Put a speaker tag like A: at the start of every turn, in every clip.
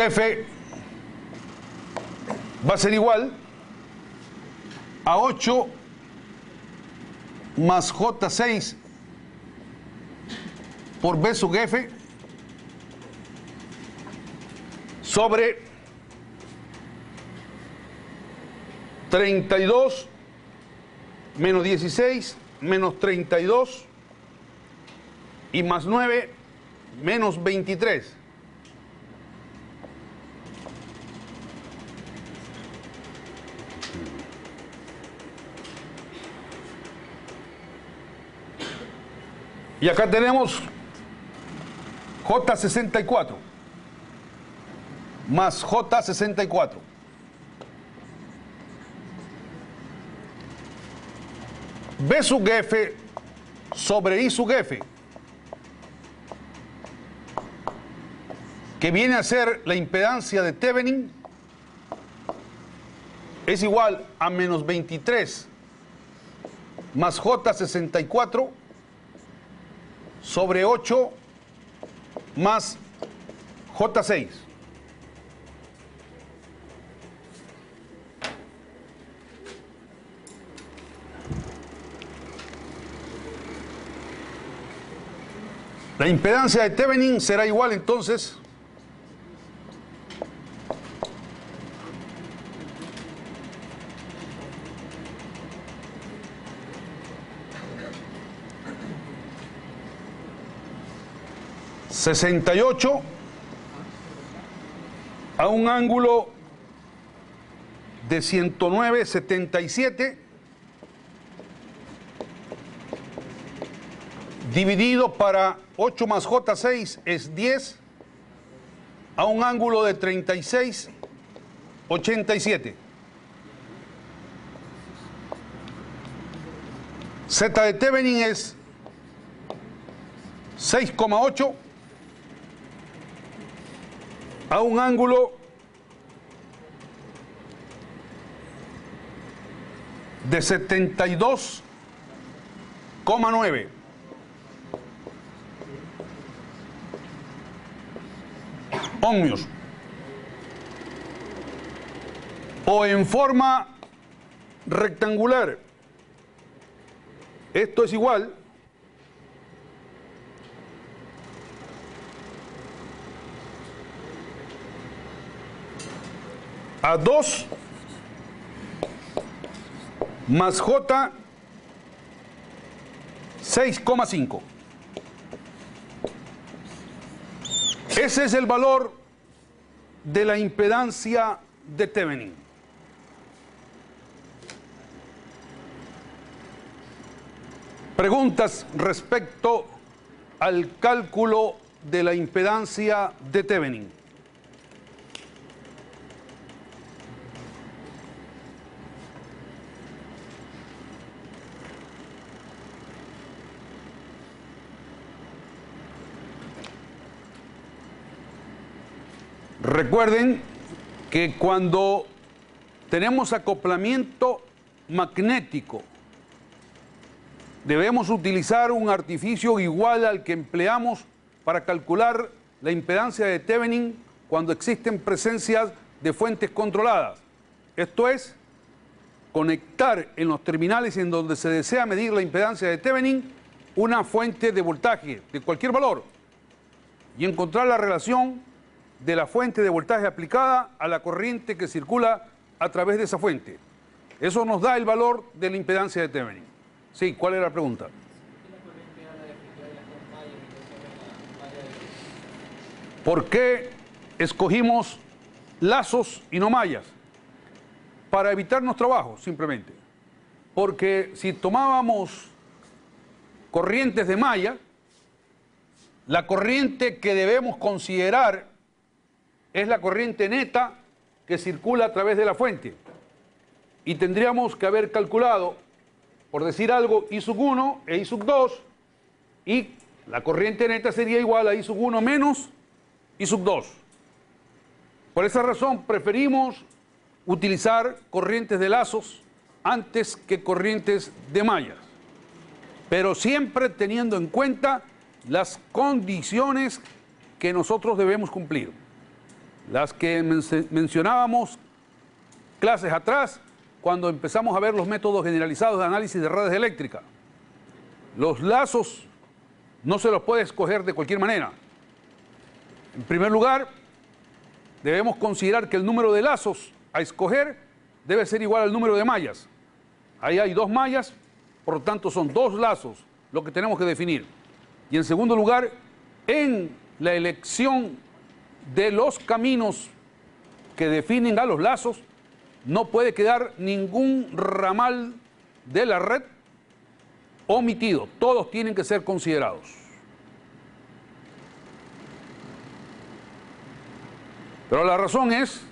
A: F va a ser igual a 8 más J6 por B sub F sobre 32 menos 16 menos 32 y más 9 menos 23. Y acá tenemos J64 más J64. B sub F sobre I sub F, que viene a ser la impedancia de Thevenin, es igual a menos 23 más J64 sobre 8 más J6. La impedancia de Thevenin será igual entonces (68) a un ángulo de 109,77 dividido para 8 más J6 es 10 a un ángulo de 36,87. Z de Thevenin es 6,8 a un ángulo de 72,9. Ohmios. O en forma rectangular, esto es igual a 2 más J 6,5. Ese es el valor de la impedancia de Thevenin. Preguntas respecto al cálculo de la impedancia de Thevenin. Recuerden que cuando tenemos acoplamiento magnético, debemos utilizar un artificio igual al que empleamos para calcular la impedancia de Thevenin cuando existen presencias de fuentes controladas. Esto es, conectar en los terminales en donde se desea medir la impedancia de Thevenin una fuente de voltaje de cualquier valor y encontrar la relación de la fuente de voltaje aplicada a la corriente que circula a través de esa fuente. Eso nos da el valor de la impedancia de Thevenin. Sí, ¿cuál era la pregunta? ¿Por qué escogimos lazos y no mallas? Para evitarnos trabajos, simplemente. Porque si tomábamos corrientes de malla, la corriente que debemos considerar es la corriente neta que circula a través de la fuente. Y tendríamos que haber calculado, por decir algo, I sub 1 e I sub 2, y la corriente neta sería igual a I sub 1 menos I sub 2. Por esa razón preferimos utilizar corrientes de lazos antes que corrientes de mallas, pero siempre teniendo en cuenta las condiciones que nosotros debemos cumplir. las que mencionábamos clases atrás, cuando empezamos a ver los métodos generalizados de análisis de redes eléctricas. Los lazos no se los puede escoger de cualquier manera. En primer lugar, debemos considerar que el número de lazos a escoger debe ser igual al número de mallas. Ahí hay 2 mallas, por lo tanto son 2 lazos lo que tenemos que definir. Y en segundo lugar, en la elección de los caminos que definen a los lazos, no puede quedar ningún ramal de la red omitido. Todos tienen que ser considerados. Pero la razón es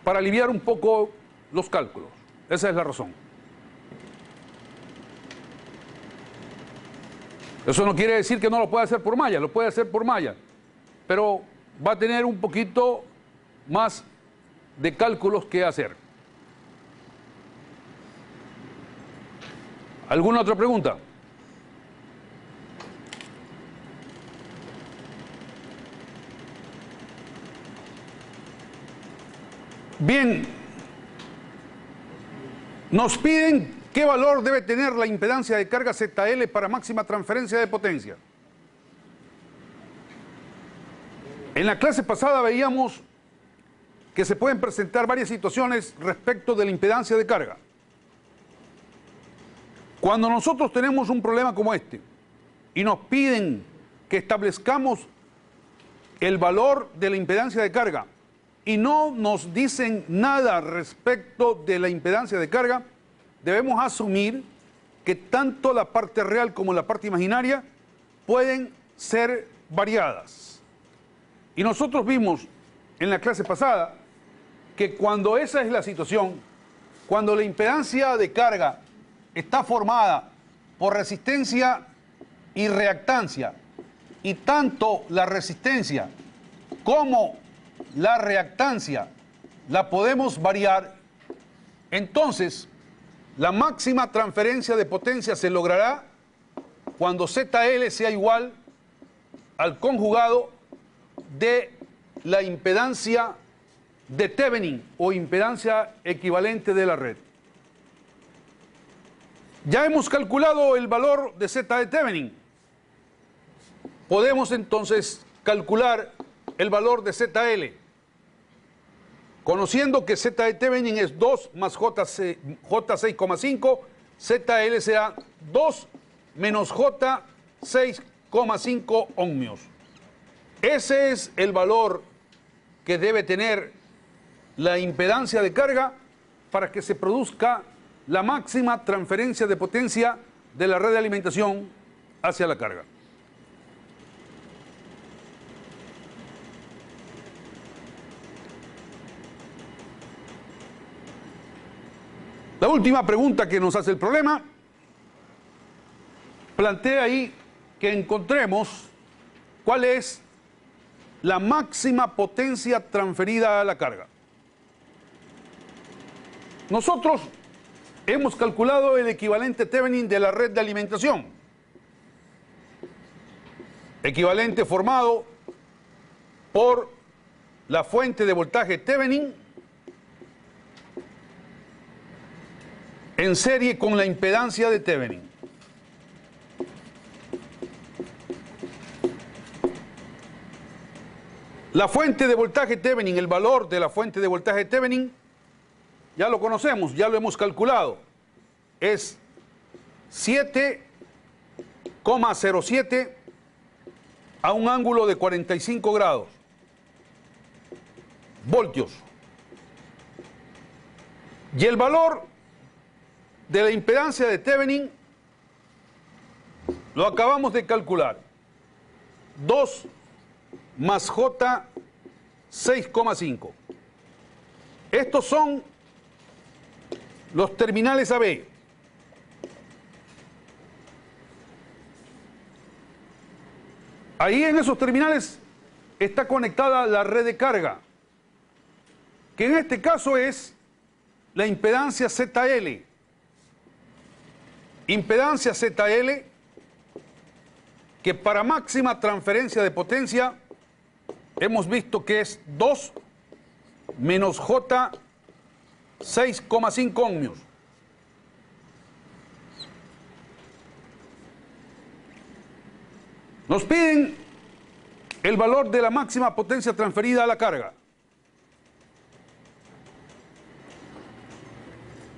A: para aliviar un poco los cálculos. Esa es la razón. Eso no quiere decir que no lo pueda hacer por malla, lo puede hacer por malla, pero va a tener un poquito más de cálculos que hacer. ¿Alguna otra pregunta? Bien, nos piden qué valor debe tener la impedancia de carga ZL para máxima transferencia de potencia. En la clase pasada veíamos que se pueden presentar varias situaciones respecto de la impedancia de carga. Cuando nosotros tenemos un problema como este y nos piden que establezcamos el valor de la impedancia de carga y no nos dicen nada respecto de la impedancia de carga, debemos asumir que tanto la parte real como la parte imaginaria pueden ser variadas. Y nosotros vimos en la clase pasada que cuando esa es la situación, cuando la impedancia de carga está formada por resistencia y reactancia, y tanto la resistencia como la reactancia la podemos variar, entonces la máxima transferencia de potencia se logrará cuando ZL sea igual al conjugado de la impedancia de Thevenin o impedancia equivalente de la red. Ya hemos calculado el valor de Z de Thevenin. Podemos entonces calcular el valor de ZL, conociendo que Z de Thevenin es 2 más J6,5, ZL será 2 menos J6,5 ohmios. Ese es el valor que debe tener la impedancia de carga para que se produzca la máxima transferencia de potencia de la red de alimentación hacia la carga. La última pregunta que nos hace el problema plantea ahí que encontremos cuál es la máxima potencia transferida a la carga. Nosotros hemos calculado el equivalente Thevenin de la red de alimentación. Equivalente formado por la fuente de voltaje Thevenin en serie con la impedancia de Thevenin. La fuente de voltaje Thevenin, el valor de la fuente de voltaje Thevenin, ya lo conocemos, ya lo hemos calculado. Es 7,07 a un ángulo de 45 grados. Voltios. Y el valor de la impedancia de Thevenin lo acabamos de calcular. 2 más J 6,5. Estos son los terminales AB. Ahí en esos terminales está conectada la red de carga, que en este caso es la impedancia ZL. Impedancia ZL que para máxima transferencia de potencia hemos visto que es 2 menos J 6,5 ohmios. Nos piden el valor de la máxima potencia transferida a la carga.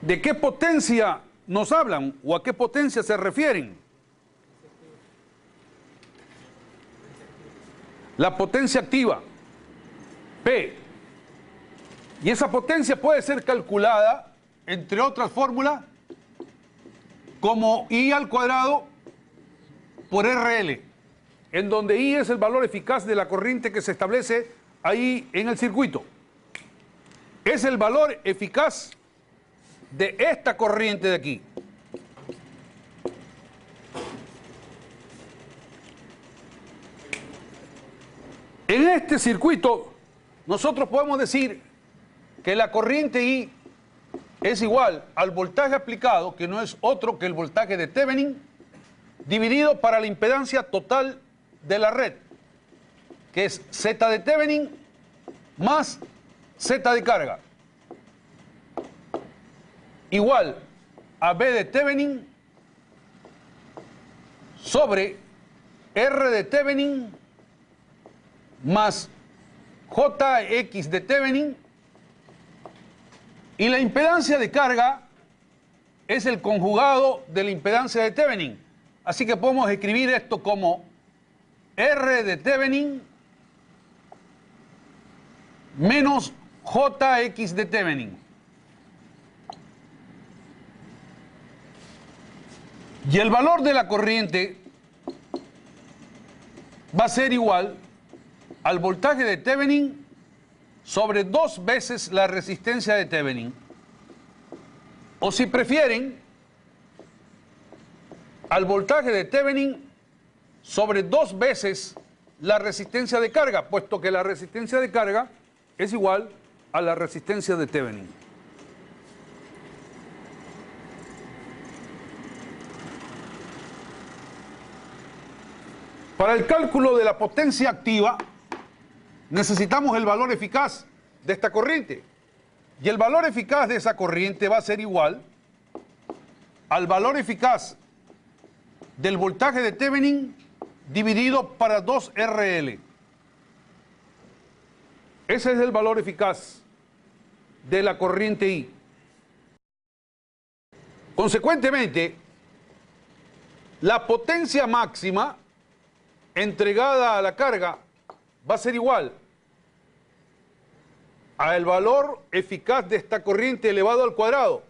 A: ¿De qué potencia nos hablan o a qué potencia se refieren? La potencia activa, P. Y esa potencia puede ser calculada, entre otras fórmulas, como I al cuadrado por RL, en donde I es el valor eficaz de la corriente que se establece ahí en el circuito. Es el valor eficaz de esta corriente de aquí. En este circuito, nosotros podemos decir que la corriente I es igual al voltaje aplicado, que no es otro que el voltaje de Thevenin, dividido para la impedancia total de la red, que es Z de Thevenin más Z de carga, igual a B de Thevenin sobre R de Thevenin más JX de Thevenin, y la impedancia de carga es el conjugado de la impedancia de Thevenin. Así que podemos escribir esto como R de Thevenin menos JX de Thevenin. Y el valor de la corriente va a ser igual al voltaje de Thevenin sobre 2 veces la resistencia de Thevenin. O si prefieren, al voltaje de Thevenin sobre 2 veces la resistencia de carga, puesto que la resistencia de carga es igual a la resistencia de Thevenin. Para el cálculo de la potencia activa, necesitamos el valor eficaz de esta corriente. Y el valor eficaz de esa corriente va a ser igual al valor eficaz del voltaje de Thevenin dividido para 2RL. Ese es el valor eficaz de la corriente I. Consecuentemente, la potencia máxima entregada a la carga va a ser igual al valor eficaz de esta corriente elevado al cuadrado,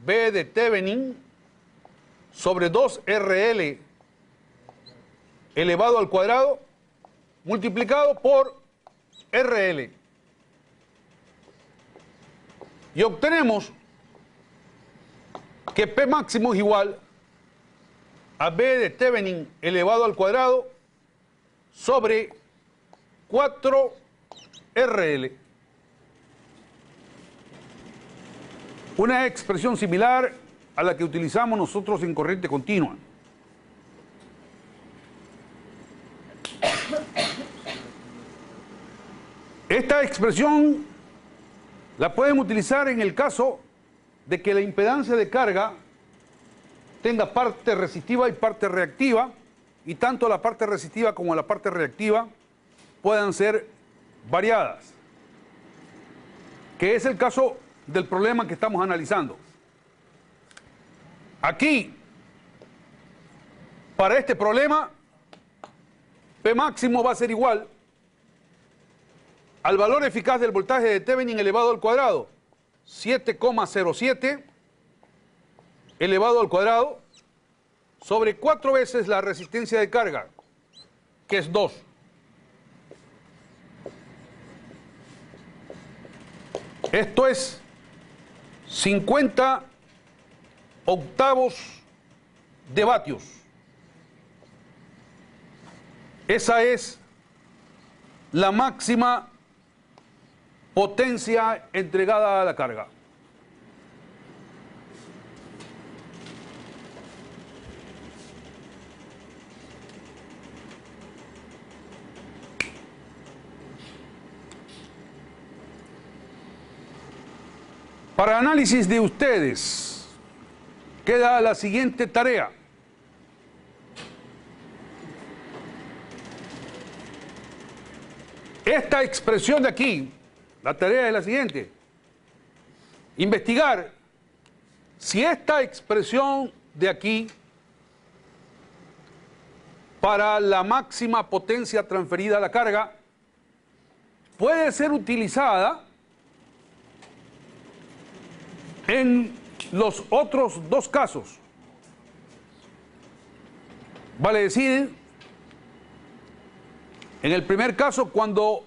A: B de Thevenin sobre 2RL elevado al cuadrado multiplicado por RL. Y obtenemos que P máximo es igual a B de Thevenin elevado al cuadrado sobre 4RL. Una expresión similar a la que utilizamos nosotros en corriente continua. Esta expresión la pueden utilizar en el caso de que la impedancia de carga tenga parte resistiva y parte reactiva, y tanto la parte resistiva como la parte reactiva puedan ser variadas, que es el caso del problema que estamos analizando. Aquí, para este problema, P máximo va a ser igual al valor eficaz del voltaje de Thevenin elevado al cuadrado, 7,07 elevado al cuadrado, sobre 4 veces la resistencia de carga, que es 2. Esto es 50 octavos de vatios. Esa es la máxima potencia entregada a la carga. Para análisis de ustedes, queda la siguiente tarea. Esta expresión de aquí, la tarea es la siguiente. Investigar si esta expresión de aquí para la máxima potencia transferida a la carga puede ser utilizada en los otros dos casos. Vale decir, en el primer caso, cuando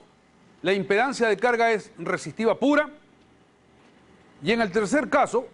A: la impedancia de carga es resistiva pura, y en el tercer caso,